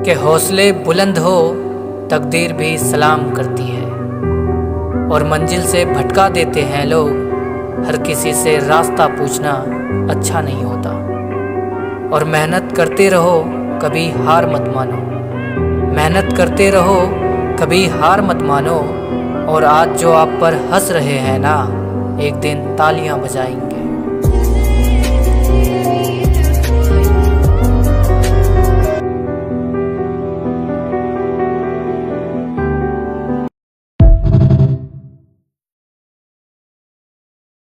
कि हौसले बुलंद हो तकदीर भी सलाम करती है, और मंजिल से भटका देते हैं लोग। हर किसी से रास्ता पूछना अच्छा नहीं होता, और मेहनत करते रहो कभी हार मत मानो। मेहनत करते रहो कभी हार मत मानो, और आज जो आप पर हंस रहे हैं ना, एक दिन तालियां बजाएंगे।